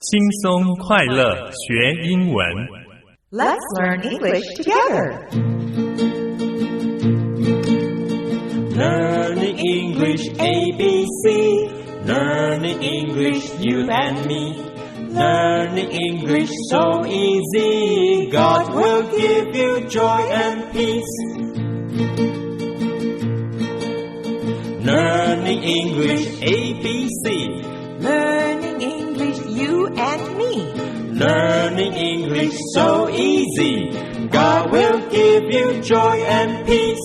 轻松快乐学英文 Let's learn English together. Learning English ABC. Learning English you and me. Learning English so easy. God will give you joy and peace. Learning English ABC. Learning English you and me. Learning English so easy. God will give you joy and peace.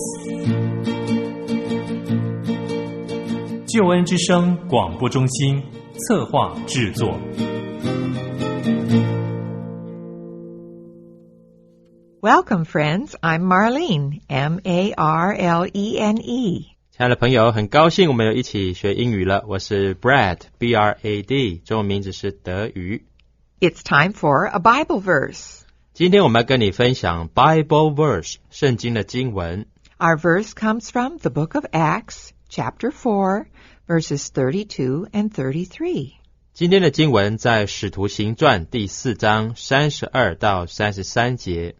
救恩之声广播中心策划制作。Welcome, friends. I'm Marlene, M-A-R-L-E-N-E. 亲爱的朋友，很高兴我们又一起学英语了。我是 Brad, B-R-A-D, 中文名字是德语。It's time for a Bible verse. 今天我们要跟你分享 Bible verse, 圣经的经文。Our verse comes from the book of Acts, chapter 4, verses 32 and 33. 今天的经文在使徒行传第4章32到33节。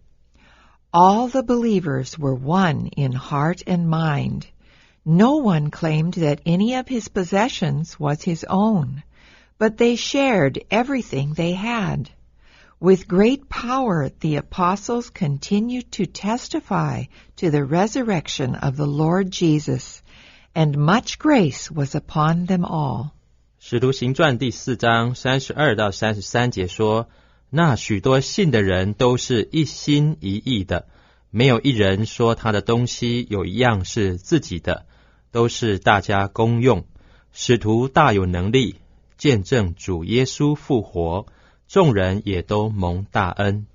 All the believers were one in heart and mind. No one claimed that any of his possessions was his own, but they shared everything they had. With great power, the apostles continued to testify to the resurrection of the Lord Jesus, and much grace was upon them all. 使徒行传第4章32到33节说，那许多信的人都是一心一意的，没有一人说他的东西有一样是自己的，都是大家公用。使徒大有能力，见证主耶稣复活，众人也都蒙大恩。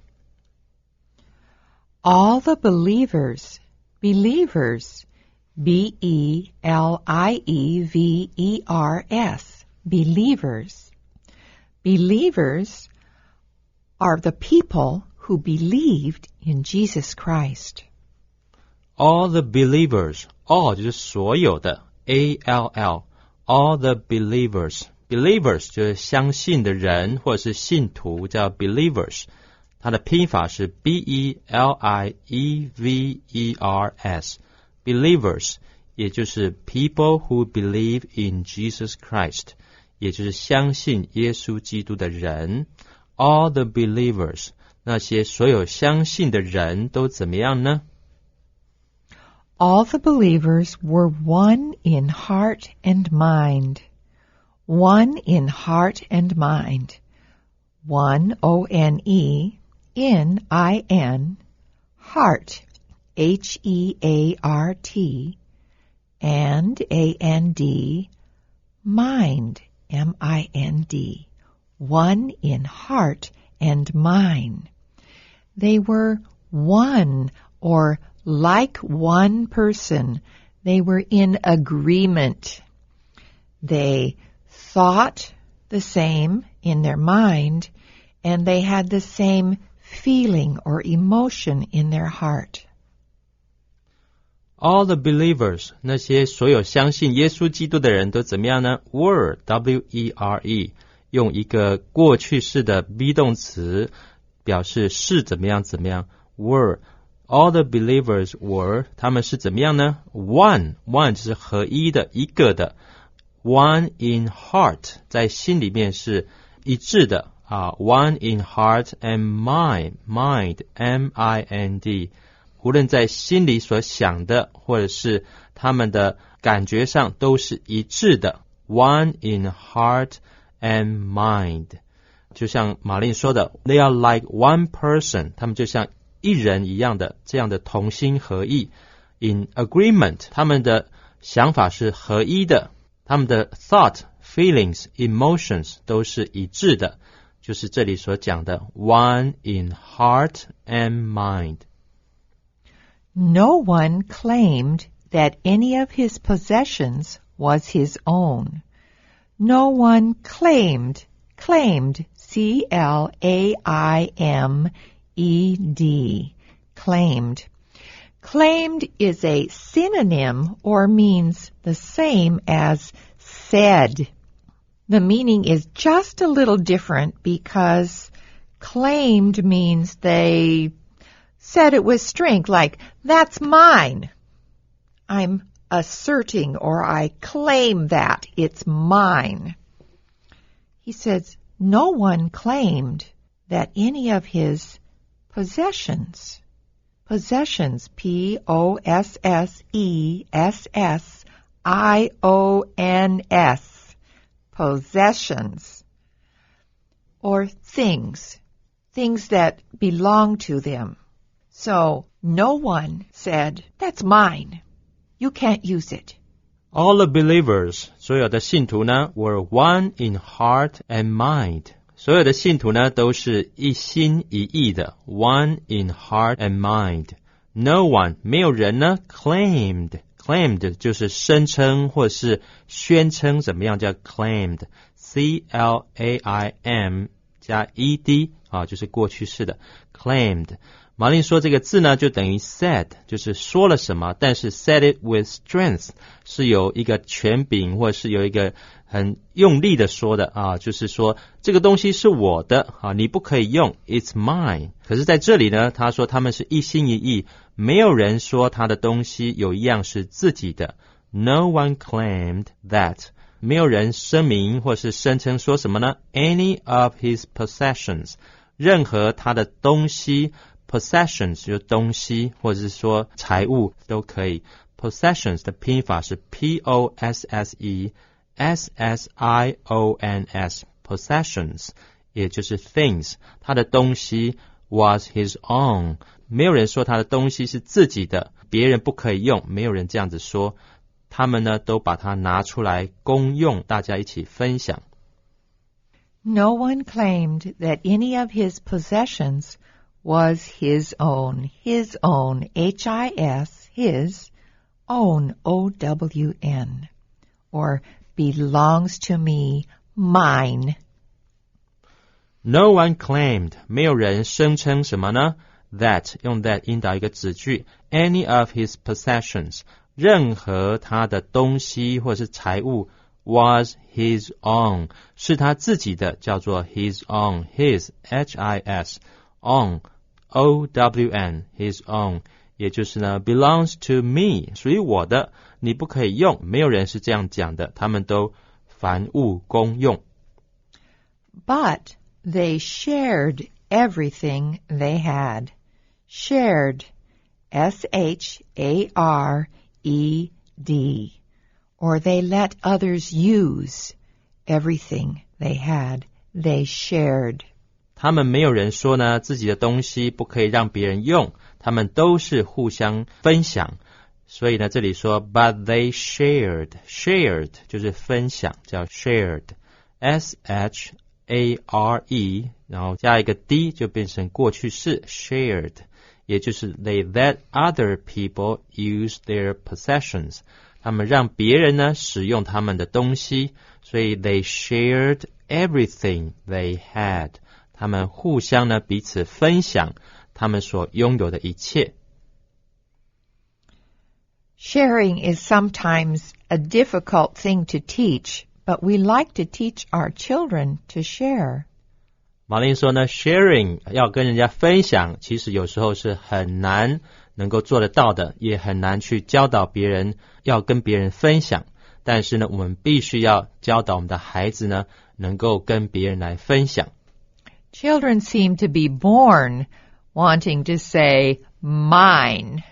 All the believers, B-E-L-I-E-V-E-R-S, believers are the people who believed in Jesus Christ. All the believers, all 就是所有的 A-L-L, all the believers, believers 就是相信的人或者是信徒叫 believers, 它的拼法是 B-E-L-I-E-V-E-R-S, believers 也就是 people who believe in Jesus Christ, 也就是相信耶稣基督的人。All the believers, 那些所有相信的人都怎么样呢？ All the believers were one in heart and mind. One in heart and mind. One, O-N-E, N-I-N, heart, H-E-A-R-T, and A-N-D, mind, M-I-N-D. One in heart and mind. They were one, or like one person. They were in agreement. They thought the same in their mind, and they had the same feeling or emotion in their heart. All the believers, 那些所有相信耶稣基督的人都怎么样呢？ were, W-E-R-E, 用一个过去式的 be 动词表示是怎么样怎么样。were, all the believers were, 他们是怎么样呢？ one 就是合一的，一个的。One in heart, 在心里面是一致的one in heart and mind, M-I-N-D, 无论在心里所想的或者是他们的感觉上都是一致的。One in heart and mind, 就像玛丽说的 They are like one person, 他们就像一人一样的这样的同心合意。In agreement, 他们的想法是合一的，他们的 thought, feelings, emotions 都是一致的，就是这里所讲的 one in heart and mind. No one claimed that any of his possessions was his own. No one claimed, C-L-A-I-M-E-D, claimed. Claimed is a synonym or means the same as said. The meaning is just a little different because claimed means they said it with strength, like, that's mine. I'm asserting or I claim that it's mine. He says, no one claimed that any of his possessions, P-O-S-S-E-S-S-I-O-N-S, possessions, or things that belong to them. So no one said, that's mine. You can't use it. All the believers, 所有的信徒呢 were one in heart and mind. 所有的信徒呢都是一心一意的 one in heart and mind. No one, 没有人呢 claimed 就是声称或是宣称怎么样叫 claimed. C-L-A-I-M 加 E-D 就是过去式的 claimed. 玛丽说这个字呢就等于 said 就是说了什么，但是 said it with strength 是有一个权柄或是有一个很用力的说的就是说这个东西是我的你不可以用 it's mine。 可是在这里呢他说他们是一心一意，没有人说他的东西有一样是自己的。 No one claimed that， 没有人声明或是声称说什么呢 any of his possessions， 任何他的东西possessions 就是东西或者是说财物都可以。 possessions 的拼法是 P-O-S-S-E-S-S-I-O-N-S possessions 也就是 things， 他的东西 was his own， 没有人说他的东西是自己的，别人不可以用，没有人这样子说，他们呢都把它拿出来公用，大家一起分享。 No one claimed that any of his possessions was his own, H-I-S, his own, O-W-N, or belongs to me, mine. No one claimed， 没有人声称什么呢 that， 用 that 引导一个子句 any of his possessions， 任何他的东西或是财物 was his own， 是他自己的，叫做 his own， his, H-I-S, own O-W-N, his own， 也就是呢 belongs to me， 属于我的，你不可以用，没有人是这样讲的，他们都凡物公用。 But they shared everything they had. Shared, S-H-A-R-E-D, or they let others use everything they had. They shared. 他们没有人说呢自己的东西不可以让别人用，他们都是互相分享。所以呢这里说 but they shared， shared 就是分享，叫 shared， S-H-A-R-E 然后加一个 D 就变成过去式 shared， 也就是 they let other people use their possessions， 他们让别人呢使用他们的东西，所以 they shared everything they had，他们互相呢彼此分享他们所拥有的一切。 Sharing is sometimes a difficult thing to teach, but we like to teach our children to share. 玛琳说呢 sharing 要跟人家分享，其实有时候是很难能够做得到的，也很难去教导别人要跟别人分享，但是呢我们必须要教导我们的孩子呢能够跟别人来分享。Children seem to be born wanting to say mine.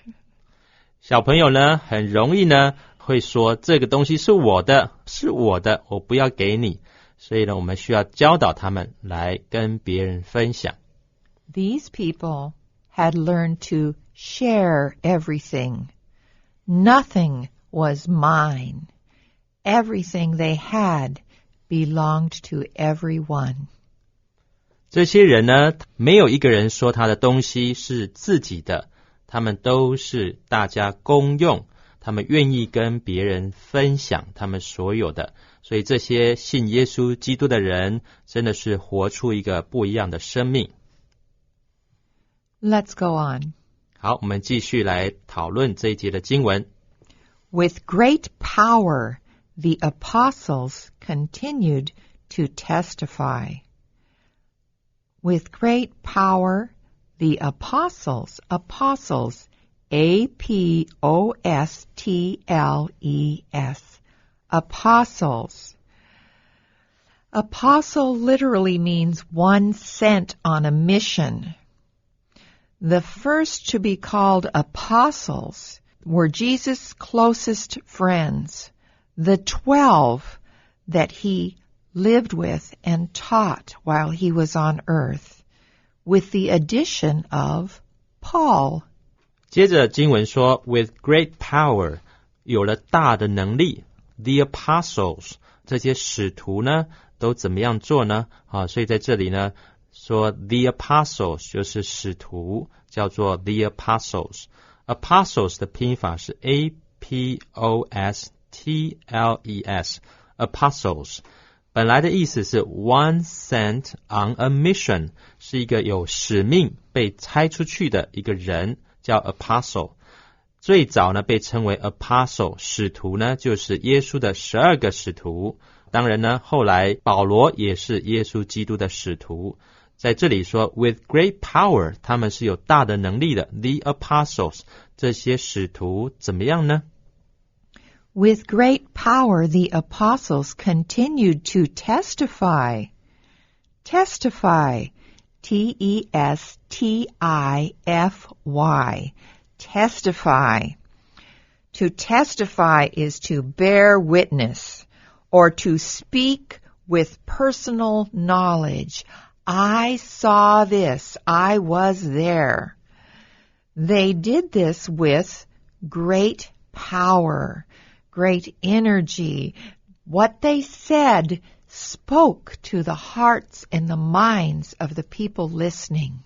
小朋友呢很容易呢会说这个东西是我的，是我的，我不要给你，所以呢我们需要教导他们来跟别人分享。 These people had learned to share everything. Nothing was mine. Everything they had belonged to everyone. 这些人呢没有一个人说他的东西是自己的，他们都是大家公用，他们愿意跟别人分享他们所有的，所以这些信耶稣基督的人真的是活出一个不一样的生命。 Let's go on. 好，我们继续来讨论这一节的经文。 With great power the apostles continued to testify. With great power, the apostles, A-P-O-S-T-L-E-S, apostles. Apostle literally means one sent on a mission. The first to be called apostles were Jesus' closest friends, the 12 that he lived with and taught while he was on earth, with the addition of Paul. 接着经文说 with great power 有了大的能力 the apostles 这些使徒呢都怎么样做呢？所以在这里呢说 the apostles 就是使徒，叫做 the apostles。 apostles 的拼法是 A-P-O-S-T-L-E-S apostles， 本来的意思是 one sent on a mission， 是一个有使命被差出去的一个人，叫 apostle。 最早呢被称为 apostle 使徒呢就是耶稣的12个使徒，当然呢后来保罗也是耶稣基督的使徒。在这里说 with great power 他们是有大的能力的 the apostles 这些使徒怎么样呢？ With great power the apostles continued to testify. Testify, T-E-S-T-I-F-Y, testify. To testify is to bear witness or to speak with personal knowledge. I saw this. I was there. They did this with great power, great energy. What they said spoke to the hearts and the minds of the people listening.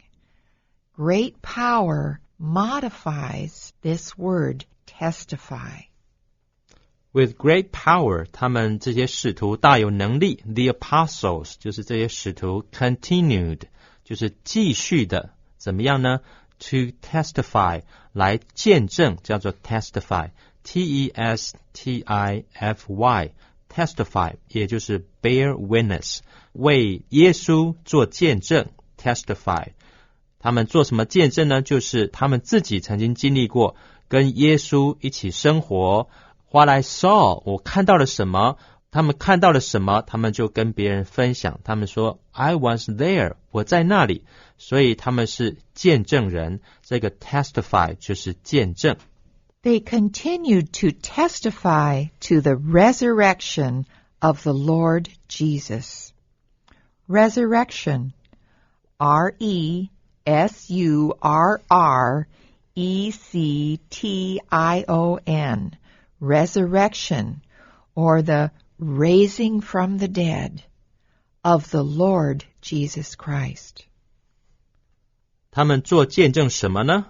Great power modifies this word, testify. With great power 他们这些使徒大有能力 the apostles 就是这些使徒 continued 就是继续的怎么样呢？ to testify 来见证叫做 testify T-E-S-T-I-F-Y testify 也就是 bear witness 为耶稣做见证 testify 他们做什么见证呢？就是他们自己曾经经历过跟耶稣一起生活。What I saw 我看到了什么，他们看到了什么，他们就跟别人分享，他们说 I was there 我在那里，所以他们是见证人，这个 testify 就是见证。They continued to testify to the resurrection of the Lord Jesus. Resurrection, R-E-S-U-R-R-E-C-T-I-O-N, resurrection, or the raising from the dead of the Lord Jesus Christ. 他们做见证什么呢？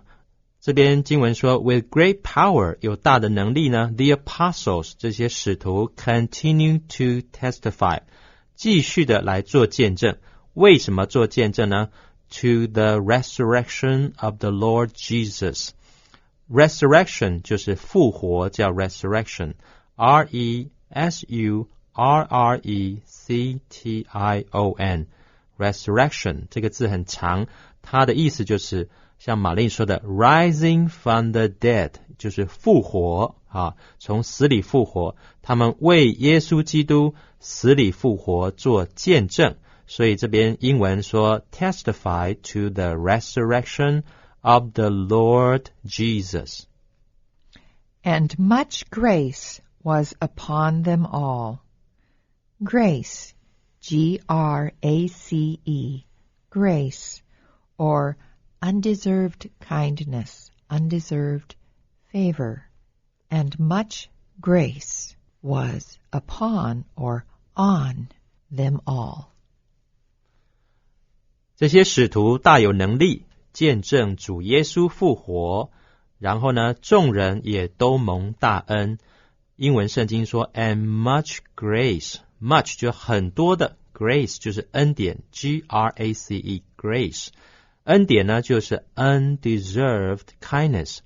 这边经文说 with great power 有大的能力呢 the apostles 这些使徒 continue to testify 继续的来做见证。为什么做见证呢？ to the resurrection of the Lord Jesus。 resurrection 就是复活，叫 resurrection R-E-S-U-R-R-E-C-T-I-O-N resurrection 这个字很长，它的意思就是像玛丽说的 rising from the dead 就是复活从死里复活，他们为耶稣基督死里复活做见证，所以这边英文说 testify to the resurrection of the Lord Jesus. And much grace was upon them all. Grace, G-R-A-C-E, grace, or undeserved kindness, undeserved favor. And much grace was upon or on them all. 这些使徒大有能力，见证主耶稣复活，然后呢，众人也都蒙大恩。英文圣经说 and much grace， much 就很多的， grace 就是恩典 G-R-A-C-E grace， 恩典呢就是 undeserved kindness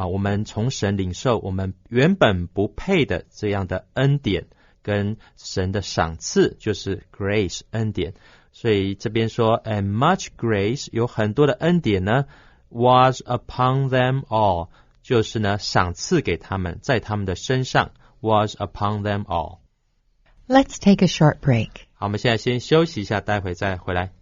我们从神领受我们原本不配的这样的恩典跟神的赏赐，就是 grace 恩典。所以这边说 and much grace 有很多的恩典呢 was upon them all， 就是呢赏赐给他们，在他们的身上 was upon them all。 Let's take a short break. 好，我们现在先休息一下，待会再回来。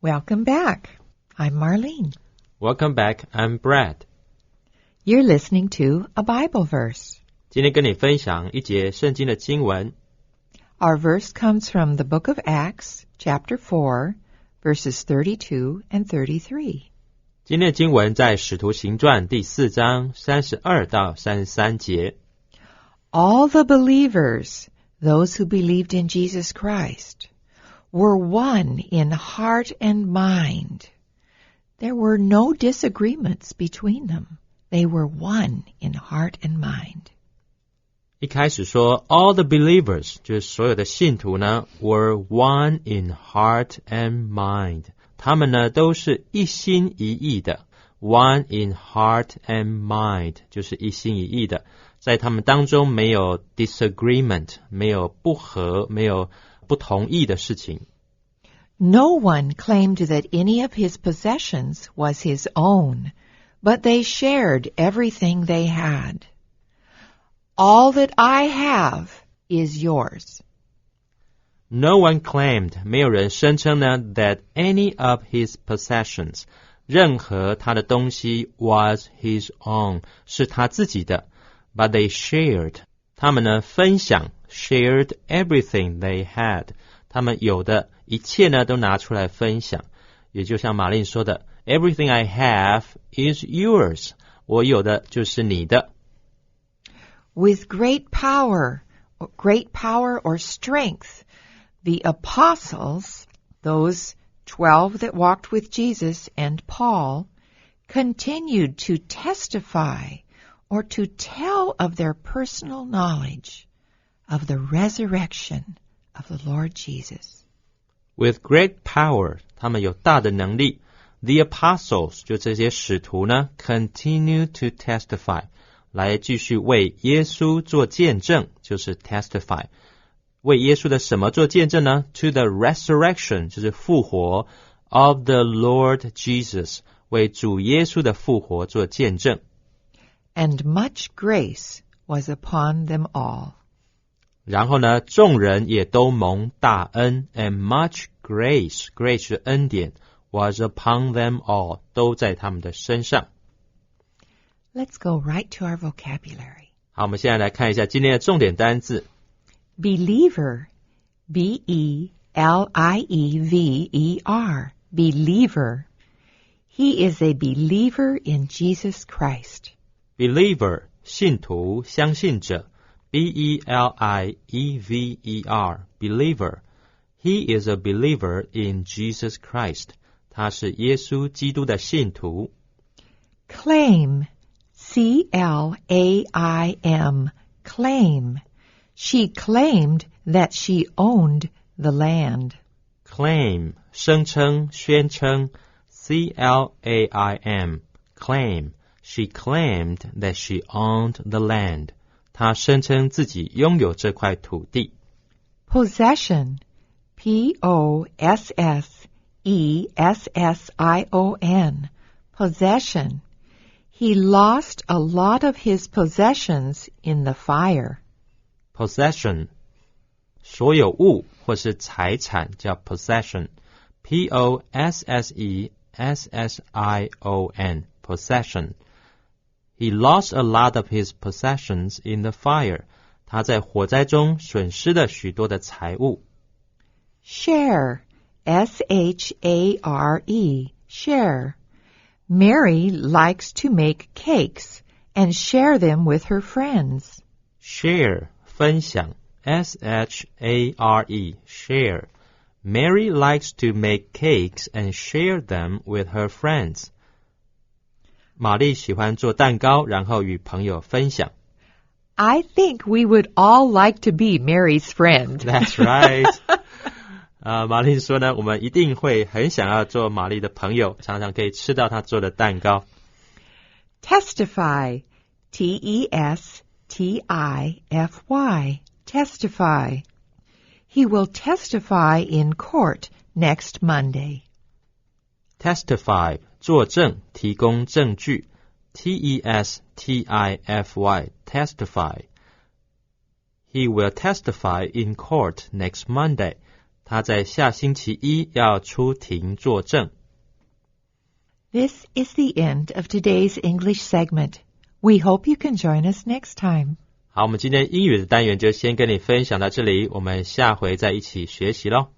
Welcome back. I'm Marlene. Welcome back, I'm Brad. You're listening to a Bible verse. 今天跟你分享一节圣经的经文。Our verse comes from the book of Acts, chapter 4, verses 32 and 33. 今天的经文在使徒行传第4章32到33节。All the believers, those who believed in Jesus Christ, were one in heart and mind. There were no disagreements between them. They were one in heart and mind. 一开始说 all the believers 就是所有的信徒呢 were one in heart and mind. 他们呢都是一心一意的 one in heart and mind 就是一心一意的，在他们当中没有 disagreement 没有不合，没有不同意的事情。No one claimed that any of his possessions was his own, but they shared everything they had. All that I have is yours. No one claimed 没有人声称呢 that any of his possessions 任何他的东西 was his own 是他自己的， but they shared 他们呢分享 shared everything they had 他们有的一切呢都拿出来分享，也就像玛丽说的 everything I have is yours 我有的就是你的。 With great power or strength, the apostles, those 12 that walked with Jesus and Paul, continued to testify or to tell of their personal knowledge of the resurrection of the Lord Jesus. With great power 他们有大的能力， The apostles 就这些使徒呢 continue to testify 来继续为耶稣做见证，就是 testify 为耶稣的什么做见证呢？ To the resurrection 就是复活 of the Lord Jesus 为主耶稣的复活做见证。 And much grace was upon them all. 然后呢，众人也都蒙大恩 and much grace 是恩典 was upon them all 都在他们的身上。 Let's go right to our vocabulary. 好，我们现在来看一下今天的重点单字。 Believer, B-E-L-I-E-V-E-R, believer. He is a believer in Jesus Christ. Believer 信徒相信者 B-E-L-I-E-V-E-R believer He is a believer in Jesus Christ 他是耶稣基督的信徒。 Claim, C-L-A-I-M, claim. She claimed that she owned the land. Claim 声称宣称 C-L-A-I-M claim She claimed that she owned the land 她声称自己拥有这块土地。 Possession, P-O-S-S-E-S-S-I-O-N, possession. He lost a lot of his possessions in the fire. Possession 所有物或是财产叫 possession P-O-S-S-E-S-S-I-O-N possession He lost a lot of his possessions in the fire. 他在火灾中损失了许多的财物。Share, S-H-A-R-E, share. Mary likes to make cakes and share them with her friends. Share, 分享 S-H-A-R-E, share. Mary likes to make cakes and share them with her friends. 玛丽喜欢做蛋糕，然后与朋友分享。I think we would all like to be Mary's friend. That's right. 玛丽说呢，我们一定会很想要做玛丽的朋友，常常可以吃到她做的蛋糕。Testify, T-E-S-T-I-F-Y, testify. He will testify in court next Monday. Testify, 作证，提供证据。T-E-S-T-I-F-Y, testify. He will testify in court next Monday. 他在下星期一要出庭作证。This is the end of today's English segment. We hope you can join us next time. 好，我们今天英语的单元就先跟你分享到这里，我们下回再一起学习咯。